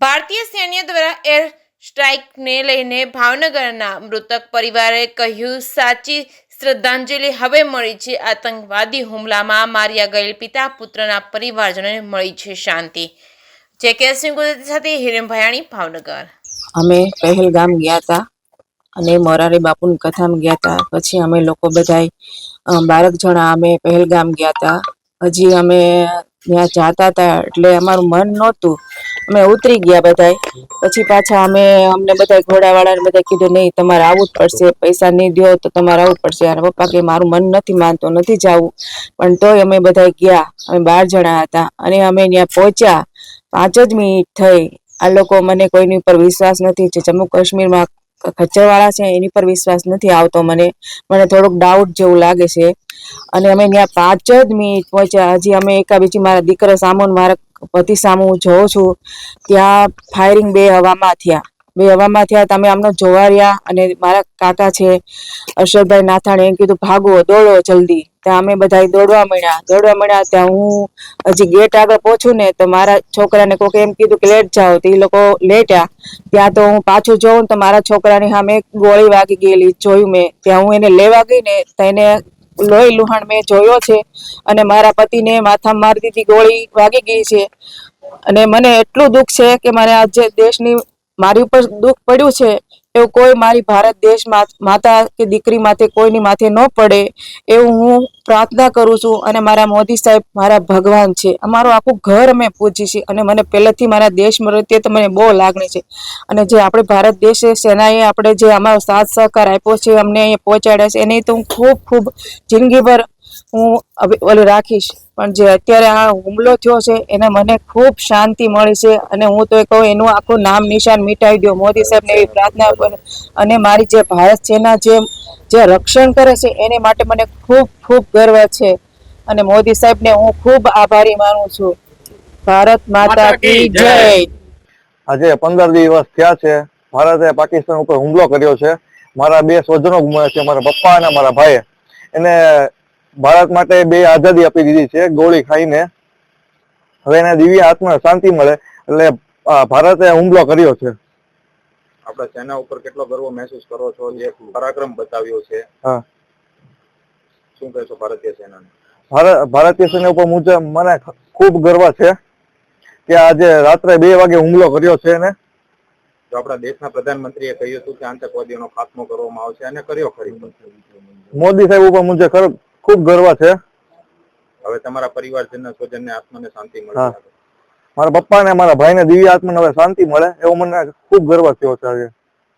ભારતીય સૈન્ય દ્વારા એર સ્ટ્રાઇકને લઈને ભાવનગરના મૃતક પરિવારે કહ્યું, સાચી શ્રદ્ધાંજલિ હવે મળી છે. આતંકવાદી હુમલામાં માર્યા ગયેલ પિતા પુત્રના પરિવારજનોને મળી છે શાંતિ. જેકેસિંહ ગુજરાતી સાથે હિરેન ભયાણી, ભાવનગર. અમે પહેલગામ ગયા હતા અને મોરારી બાપુની કથામાં ગયા હતા. પછી અમે લોકો બધાય 12 જણા અમે પહેલગામ ગયા હતા. હજી અમે ત્યાં જાતા હતા એટલે અમારું મન નહોતું, અમે ઉતરી ગયા બધાય. પછી પાછા અમને બધા ઘોડાવાળાને બધા કીધું નહીં, તમારે આવવું જ પડશે, પૈસા નહીં દો તો તમારે આવવું પડશે. અને પપ્પા કે મારું મન નથી માનતો, નથી જવું. પણ તોય અમે બધા ગયા. અમે 12 જણા હતા અને અમે ત્યાં પહોંચ્યા 5 જ મિનિટ થઈ. આ લોકો મને કોઈની ઉપર વિશ્વાસ નથી, જે જમ્મુ કાશ્મીરમાં ખચ્ચરવાળા છે એની પર વિશ્વાસ નથી આવતો. મને થોડુંક ડાઉટ જેવું લાગે છે. અને અમે ત્યાં 5 જ મિનિટ પહોંચ્યા. હજી અમે બીજી મારા દીકરા સામુ, મારા પતિ સામુ જોઉં છું, ત્યાં ફાયરિંગ 2 હવામાં થયા. તમે આમને જોવા રહ્યા. અને મારા કાકા છે અરશદભાઈ નાથાણી, એમ કીધું ભાગો, દોડો જલ્દી. ત્યાં અમે બધા દોડવા મળ્યા. ત્યાં હું હજી ગેટ આગળ પહોંચું ને તો મારા છોકરાને કોઈક એમ કીધું કે લેટ જાઓ, તો એ લોકો લેટ્યા. ત્યાં તો હું પાછું જોઉં તો મારા છોકરાની સામે ગોળી વાગી ગયેલી જોયું મેં. ત્યાં હું એને લેવા ગઈ ને તો એને લોહી લુહાણ મેં જોયો છે. અને મારા પતિને માથામાં મારી દીધી, ગોળી વાગી ગઈ છે. અને મને એટલું દુઃખ છે કે મને આજે દેશની મારી ઉપર દુઃખ પડ્યું છે એવું કોઈ મારી ભારત દેશ માતા કે દીકરી માથે કોઈની માથે ન પડે એવું હું પ્રાર્થના કરું છું. અને મારા મોદી સાહેબ મારા ભગવાન છે. અમારું આખું ઘર અમે પૂજી છે. અને મને પહેલેથી મારા દેશ પ્રત્યે તો મને બહુ લાગણી છે. અને જે આપણે ભારત દેશ સેનાએ આપણે જે અમારો સાથ સહકાર આપ્યો છે, અમને અહીંયા પહોંચાડ્યા છે, એની તો હું ખૂબ ખૂબ જિંદગીભર હું રાખીશ. પણ જે અત્યારે આ હુમલો થયો છે એને મને ખૂબ શાંતિ મળી છે. અને હું તો કહું એનું આખું નામ નિશાન મિટાવી દો. મોદી સાહેબને એવી પ્રાર્થના કરું. અને મારી જે ભારત સેના જે રક્ષણ કરે છે એને માટે મને ખૂબ ખૂબ ગર્વ છે. અને મોદી સાહેબને હું ખૂબ આભારી માનું છું. ભારત માતા કી જય. આજે 15 દિવસ થયા છે ભારતે પાકિસ્તાન ઉપર હુમલો કર્યો છે. મારા 2 સ્વજનો ગુમાવ્યા છે, મારા પપ્પા અને મારા ભાઈએ. એને ભારત માટે 2 આઝાદી આપી દીધી છે ગોળી ખાઈને. હવે એને દિવ્ય આત્માને શાંતિ મળે એટલે ભારતે હુમલો કર્યો છે. આપણા સેના ઉપર કેટલો ગર્વ મહેસૂસ કરો છો, જે પરાક્રમ બતાવ્યો છે? હા, શું કહેશો ભારતીય સેનાને? ભારતીય સેના ઉપર મને ખૂબ ગર્વ છે કે આજે રાત્રે 2 વાગે હુમલો કર્યો છે. એને તો આપણા દેશના પ્રધાનમંત્રીએ કહ્યું હતું કે આતંકવાદીઓનો ખાત્મો કરવામાં આવશે, અને કર્યો ખરી. મોદી સાહેબ ઉપર મુજે ખૂબ ગર્વ છે. હવે તમારા પરિવારજનના સ્વજનને આત્માને શાંતિ મળે. મારા પપ્પા ને મારા ભાઈને દિવ્ય આત્માને હવે શાંતિ મળે એવો મને ખૂબ ગર્વ થયો છે.